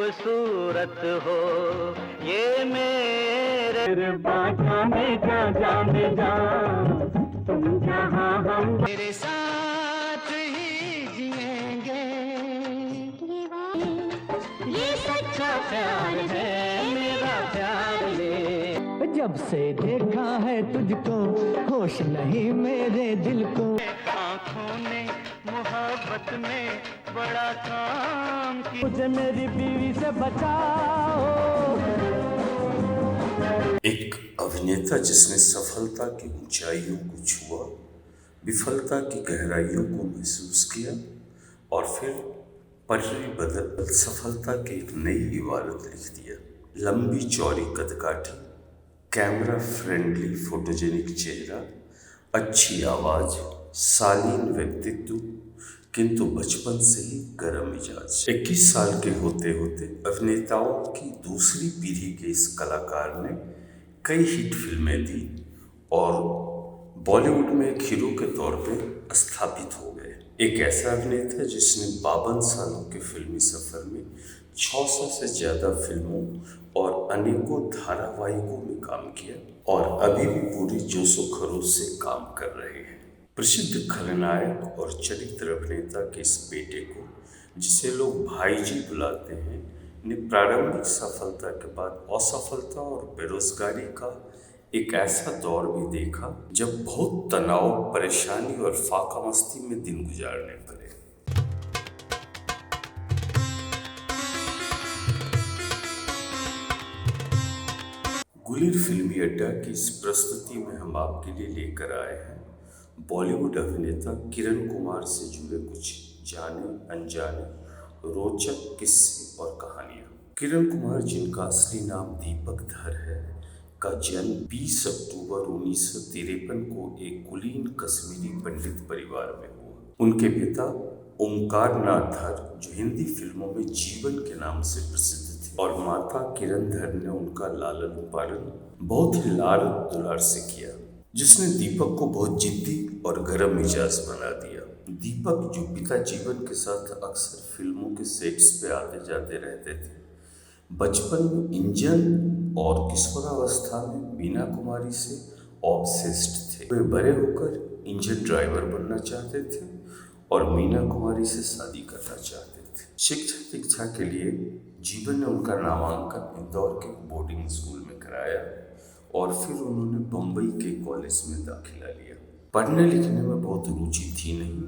खूबसूरत हो ये मेरे बाजा में जा तुम जहाँ हम मेरे साथ ही जिएंगे। ये सच्चा प्यार है मेरा प्यार ले। जब से देखा है तुझको होश नहीं मेरे दिल को। आँखों ने मोहब्बत में बड़ा काम किया। मुझे मेरी बीवी से बचाओ। एक अभिनेता जिसने सफलता की ऊंचाइयों को छुआ, विफलता की गहराइयों को महसूस किया और फिर पटरी बदल सफलता की एक नई इबारत लिख दिया। लंबी चौड़ी कदकाठी, कैमरा फ्रेंडली फोटोजेनिक चेहरा, अच्छी आवाज, शालीन व्यक्तित्व, किंतु बचपन से ही गर्म मिजाज। 21 साल के होते होते अभिनेताओं की दूसरी पीढ़ी के इस कलाकार ने कई हिट फिल्में दी और बॉलीवुड में एक हीरो के तौर पे स्थापित हो गए। एक ऐसा अभिनेता जिसने 52 सालों के फिल्मी सफर में 600 से ज्यादा फिल्मों और अनेकों धारावाहिकों में काम किया और अभी भी पूरी जोशो खरोश से काम कर रहे हैं। प्रसिद्ध खलनायक और चरित्र अभिनेता के इस बेटे को, जिसे लोग भाईजी बुलाते हैं, ने प्रारंभिक सफलता के बाद असफलता और बेरोजगारी का एक ऐसा दौर भी देखा जब बहुत तनाव, परेशानी और फाका मस्ती में दिन गुजारने पड़े। गुलिर फिल्मी अड्डा की इस प्रस्तुति में हम आपके लिए लेकर आए हैं बॉलीवुड अभिनेता किरण कुमार से जुड़े कुछ जाने अनजाने रोचक किस्से और कहानियां। किरण कुमार, जिनका असली नाम दीपक धर है, का जन्म 20 अक्टूबर 1953 को एक कुलीन कश्मीरी पंडित परिवार में हुआ। उनके पिता ओंकार नाथ धर, जो हिंदी फिल्मों में जीवन के नाम से प्रसिद्ध थे, और माता किरण धर ने उनका लालन पालन बहुत ही लाड दुलार से किया, जिसने दीपक को बहुत जिद्दी और गर्म मिजाज बना दिया। दीपक, जो पिता जीवन के साथ अक्सर फिल्मों के सेट्स पे आते जाते रहते थे, बचपन में इंजन और किशोरावस्था में मीना कुमारी से ऑब्सेस्ड थे। वे बड़े होकर इंजन ड्राइवर बनना चाहते थे और मीना कुमारी से शादी करना चाहते थे। शिक्षा दीक्षा के लिए जीवन ने उनका नामांकन इंदौर के बोर्डिंग स्कूल में कराया और फिर उन्होंने बम्बई के कॉलेज में दाखिला लिया। पढ़ने लिखने में बहुत रुचि थी नहीं।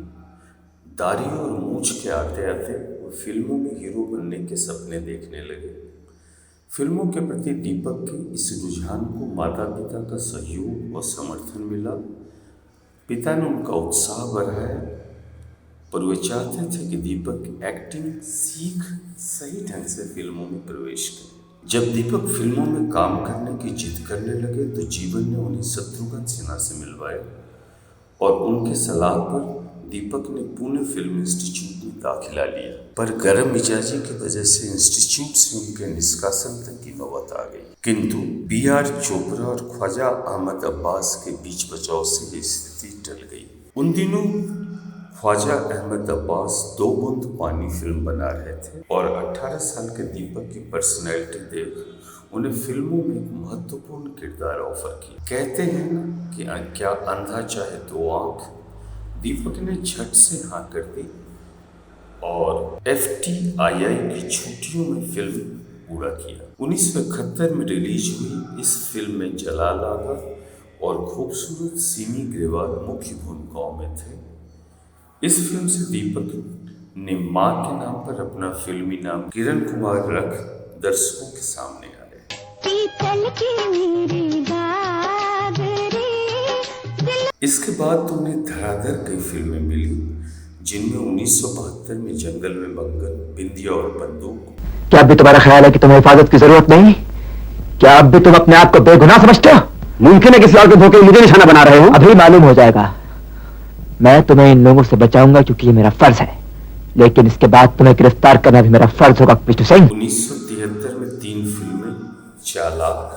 दाढ़ी और मूंछ के आते आते वो फिल्मों में हीरो बनने के सपने देखने लगे। फिल्मों के प्रति दीपक के इस रुझान को माता पिता का सहयोग और समर्थन मिला। पिता ने उनका उत्साह बढ़ाया, पर वे चाहते थे कि दीपक एक्टिंग सीख सही ढंग से फिल्मों में प्रवेश करे। जब दीपक फिल्मों में काम करने की जिद करने लगे तो जीवन ने उन्हें शत्रुघ्न सिन्हा से मिलवाया और उनके सलाह पर दीपक ने पुणे फिल्म इंस्टीट्यूट में दाखिला लिया। पर गर्म मिजाजी की वजह से इंस्टीट्यूट से उनके निष्कासन तक की नौबत आ गई। किंतु B.R. चोपड़ा और ख्वाजा अहमद अब्बास के बीच बचाव से ये स्थिति टल गई। उन दिनों ख्वाजा अहमद अब्बास दो बूंद पानी फिल्म बना रहे थे और 18 साल के दीपक की पर्सनैलिटी देख उन्हें फिल्मों में एक महत्वपूर्ण किरदार ऑफर किया। कहते हैं ना कि क्या अंधा चाहे दो आंख। दीपक ने झट से हाँ कर दी और FTII की छुट्टियों में फिल्म पूरा किया। 1971 में रिलीज हुई इस फिल्म में जलाल आगा और खूबसूरत सिमी ग्रेवाल मुख्य भूमिकाओं में थे। इस फिल्म से दीपक ने मां के नाम पर अपना फिल्मी नाम किरण कुमार रख दर्शकों के सामने आए। इसके बाद तो उन्हें धड़ाधड़ कई फिल्में मिली, जिनमें 1972 में जंगल में मंगल, बिंदिया और बंदूक। क्या अब भी तुम्हारा ख्याल है कि तुम्हें हिफाजत की जरूरत नहीं? क्या अब भी तुम अपने आप को बेगुनाह समझते हो? मुमकिन है किसी और के धोखे मुझे निशाना बना रहे हो। अभी मालूम हो जाएगा। मैं तुम्हें इन लोगों से बचाऊंगा क्योंकि ये मेरा फर्ज है, लेकिन इसके बाद तुम्हें गिरफ्तार करना भी मेरा फर्ज होगा मिस्टर सिंह। 1973 में 3 फिल्में, चालाक,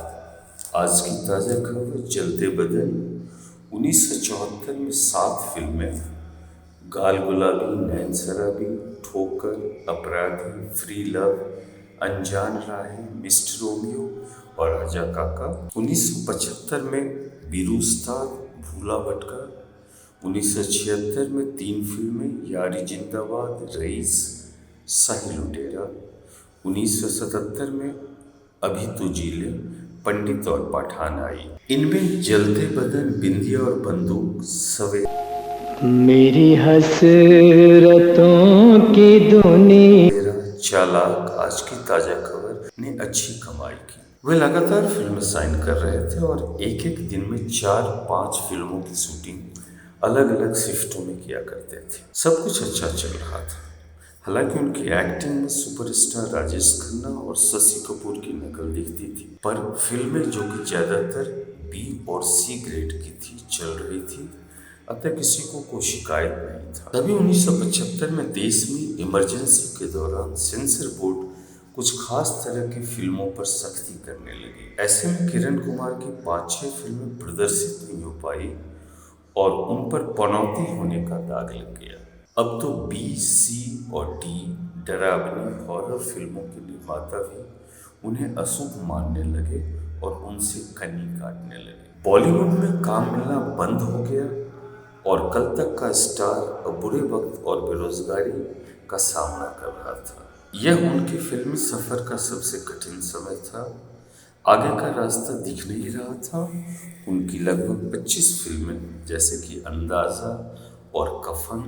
आज की ताजा खबर, चलते बदल। 1974 में 7 फिल्में, गाल गुलाबी, नैन शराबी, ठोकर, अपराधी, फ्री लव, अनजान राहें, मिस्टर रोमियो और राजा काका। 1975 में वीरू उस्ताद, भूला भटका। 1976 में 3 फिल्में, यारी जिंदाबाद, रईस, शाही लुटेरा। 1977 में अभी तो जी ले, पंडित और पठान आई। इनमें जलते बदन, बिंदिया और बंदूक, सवे मेरी हसरतों की दुनिया, चालाक, आज की ताजा खबर ने अच्छी कमाई की। वे लगातार फिल्में साइन कर रहे थे और एक एक दिन में 4-5 फिल्मों की शूटिंग अलग अलग शिफ्टों में किया करते थे। सब कुछ अच्छा चल रहा था। हालांकि उनकी एक्टिंग में सुपरस्टार राजेश खन्ना और शशि कपूर की नकल दिखती थी, पर फिल्में जो कि ज़्यादातर बी और सी ग्रेड की थी चल रही थी, अतः किसी को कोई शिकायत नहीं था। तभी 1975 में देश में इमरजेंसी के दौरान सेंसर बोर्ड कुछ खास तरह की फिल्मों पर सख्ती करने लगी। ऐसे में किरण कुमार की 5-6 फिल्में प्रदर्शित नहीं हो पाई और उन पर पनौती होने का दाग लग गया। अब तो बी, सी और डी डरावनी हॉरर फिल्मों के निर्माता भी उन्हें अशुभ मानने लगे और उनसे कन्नी काटने लगे। बॉलीवुड में काम मिलना बंद हो गया और कल तक का स्टार अब बुरे वक्त और बेरोजगारी का सामना कर रहा था। यह उनके फिल्मी सफर का सबसे कठिन समय था। आगे का रास्ता दिख नहीं रहा था। उनकी लगभग 25 फिल्में जैसे कि अंदाज़ा और कफन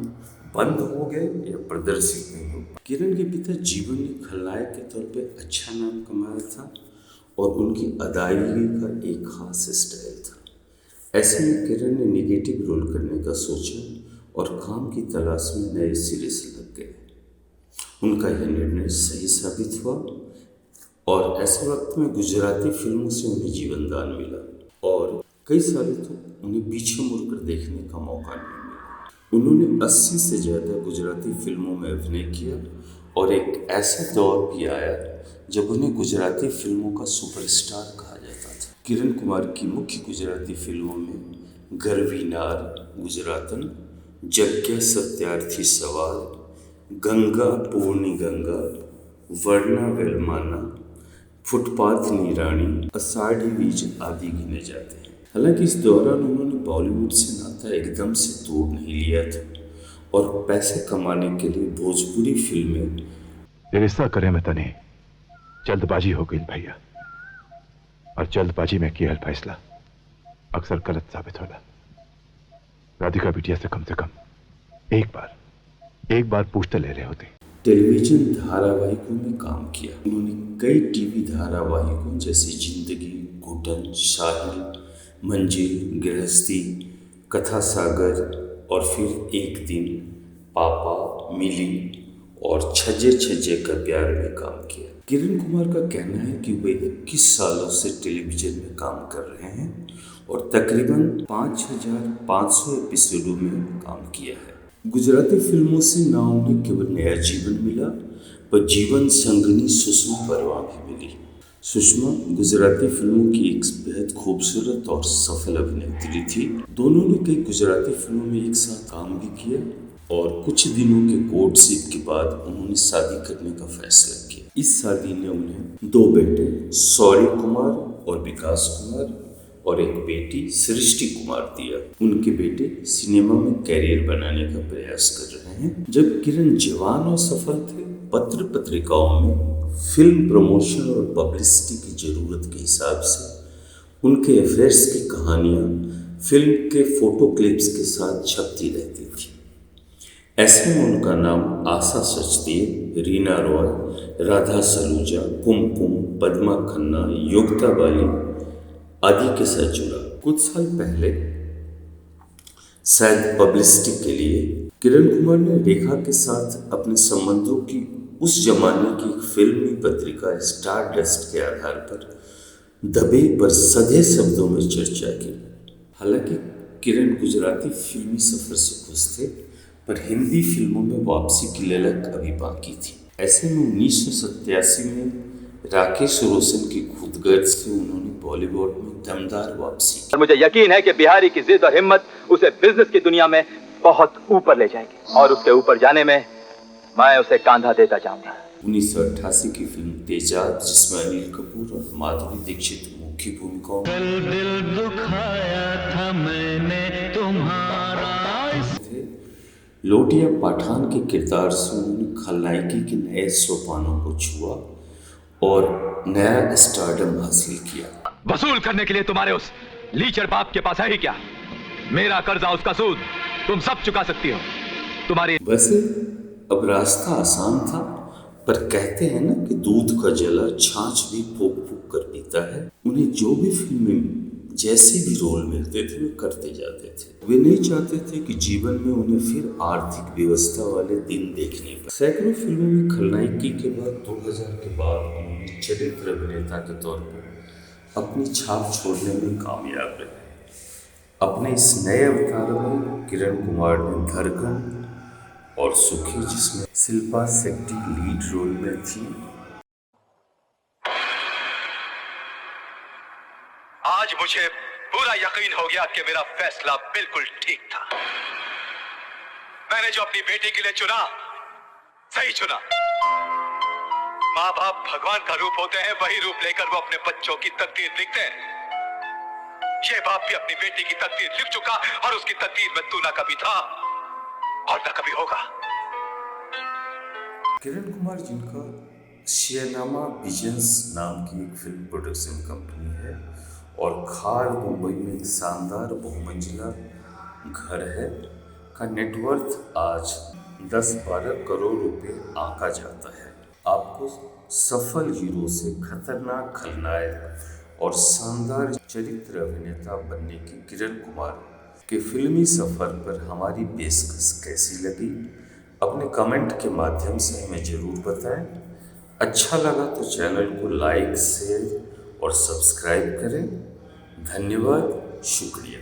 बंद हो गए या प्रदर्शित नहीं हो। किरण के पिता जीवन ने खलनायक के तौर पे अच्छा नाम कमाया था और उनकी अदायगी का एक खास स्टाइल था। ऐसे में किरण ने नेगेटिव रोल करने का सोचा और काम की तलाश में नए सिरे से लग गए। उनका यह निर्णय सही साबित हुआ और ऐसे वक्त में गुजराती फिल्मों से उन्हें जीवन दान मिला और कई सालों तक उन्हें पीछे मुड़कर देखने का मौका नहीं मिला। उन्होंने 80 से ज़्यादा गुजराती फिल्मों में अभिनय किया और एक ऐसा दौर भी आया जब उन्हें गुजराती फिल्मों का सुपरस्टार कहा जाता था। किरण कुमार की मुख्य गुजराती फिल्मों में गरवी नार गुजरातन, जग्या सत्यार्थी सवाल, गंगा पूर्णी गंगा, वर्णा वेलमाना, फुटपाथ नी रानी, अषाढ़ी बीज आदि गिने जाते हैं। हालांकि इस दौरान उन्होंने बॉलीवुड से नाता एकदम से तोड़ नहीं लिया था और पैसे कमाने के लिए भोजपुरी फिल्में रिश्ता करे में तने जल्दबाजी हो गई भैया, और जल्दबाजी में किया फैसला अक्सर गलत साबित होला। राधिका बिटिया से कम एक बार पूछते ले रहे होते। टेलीविजन धारावाहिकों में काम किया। उन्होंने कई टीवी धारावाहिकों जैसे जिंदगी, घुटन, शाहिल, मंजिल, गृहस्थी, कथा सागर और फिर एक दिन, पापा, मिली और छज्जे छज्जे का प्यार में काम किया। किरण कुमार का कहना है कि वे 21 सालों से टेलीविजन में काम कर रहे हैं और तकरीबन 5500 एपिसोडों में काम किया है। गुजराती फिल्मों से न उन्हें केवल नया जीवन मिला पर जीवन संगनी सुषमा परवा भी मिली। सुषमा गुजराती फिल्मों की एक बेहद खूबसूरत और सफल अभिनेत्री थी। दोनों ने कई गुजराती फिल्मों में एक साथ काम भी किया और कुछ दिनों के कोर्टशिप के बाद उन्होंने शादी करने का फैसला किया। इस शादी ने उन्हें 2 बेटे शौर्य कुमार और विकास कुमार और एक बेटी सृष्टि कुमार दिया। उनके बेटे सिनेमा में कैरियर बनाने का प्रयास कर रहे हैं। जब किरण जवान और सफल थे, पत्र पत्रिकाओं में फिल्म प्रमोशन और पब्लिसिटी की जरूरत के हिसाब से उनके अफेयर्स की कहानियां फिल्म के फोटो क्लिप्स के साथ छपती रहती थी। ऐसे में उनका नाम आशा सचदेव, रीना रॉय, राधा सलूजा, कुमकुम, पद्मा खन्ना, योगिता बाली आदि के साथ जुड़ा। कुछ साल पहले शायद पब्लिसिटी के लिए किरण कुमार ने रेखा के साथ अपने संबंधों की उस जमाने की एक फिल्मी पत्रिका स्टार डस्ट के आधार पर दबे पर सधे शब्दों में चर्चा की। हालांकि किरण गुजराती फिल्मी सफर से खुश थे पर हिंदी फिल्मों में वापसी की ललक अभी बाकी थी। ऐसे में 1987 में राकेश रोशन की खुदगर्ज से उन्होंने बॉलीवुड में दमदार वापसी की। मुझे यकीन है कि बिहारी की जिद और हिम्मत उसे बिजनेस की दुनिया में बहुत ऊपर ले जाएगी और उसके ऊपर जाने में मैं उसे कांधा देता जाऊंगा। 1988 की फिल्म तेजाब, जिसमें अनिल कपूर और माधुरी दीक्षित मुख्य भूमिकाओं में दिल दुखाया था मैंने तुम्हारा। थे। लोटिया पठान के किरदार से उन्होंने खलनायकी के नए सोपानों को छुआ और नया स्टारडम हासिल किया। वसूल करने के लिए तुम्हारे उस लीचर बाप के पास है ही क्या? मेरा कर्जा, उसका सूद तुम सब चुका सकती हो। तुम्हारी वैसे अब रास्ता आसान था, पर कहते हैं ना कि दूध का जला छाछ भी फूक फूक कर पीता है। उन्हें जो भी फिल्म में जैसे भी रोल मिलते थे वे करते जाते थे। वे नहीं चाहते थे कि जीवन में उन्हें फिर आर्थिक व्यवस्था वाले दिन देखने पड़े। सैकड़ों फिल्मों में खलनायकी के बाद 2000 के बाद उन्होंने चरित्र अभिनेता के तौर पर अपनी छाप छोड़ने में कामयाब रहे। अपने इस नए अवतार में किरण कुमार ने धड़कन और सुखी, जिसमें शिल्पा शेट्टी लीड रोल में थी। आज मुझे पूरा यकीन हो गया कि मेरा फैसला बिल्कुल ठीक था। मैंने जो अपनी बेटी के लिए चुना, सही चुना। माँ बाप भगवान का रूप होते हैं, वही रूप लेकर वो अपने बच्चों की तकदीर लिखते हैं। ये बाप भी अपनी बेटी की तकदीर लिख चुका और उसकी तकदीर में तू ना कभी था और ना कभी होगा। किरण कुमार, जिनका शेयरनामा विजन्स नाम की एक फिल्म प्रोडक्शन कंपनी है और खार मुंबई में एक शानदार बहुमंजिला घर है, का नेटवर्थ आज 10-12 करोड़ रुपए आंका जाता है। आपको सफल हीरो से खतरनाक खलनायक और शानदार चरित्र अभिनेता बनने की किरण कुमार के फिल्मी सफर पर हमारी पेशकश कैसी लगी, अपने कमेंट के माध्यम से हमें ज़रूर बताएं। अच्छा लगा तो चैनल को लाइक, शेयर और सब्सक्राइब करें। धन्यवाद, शुक्रिया।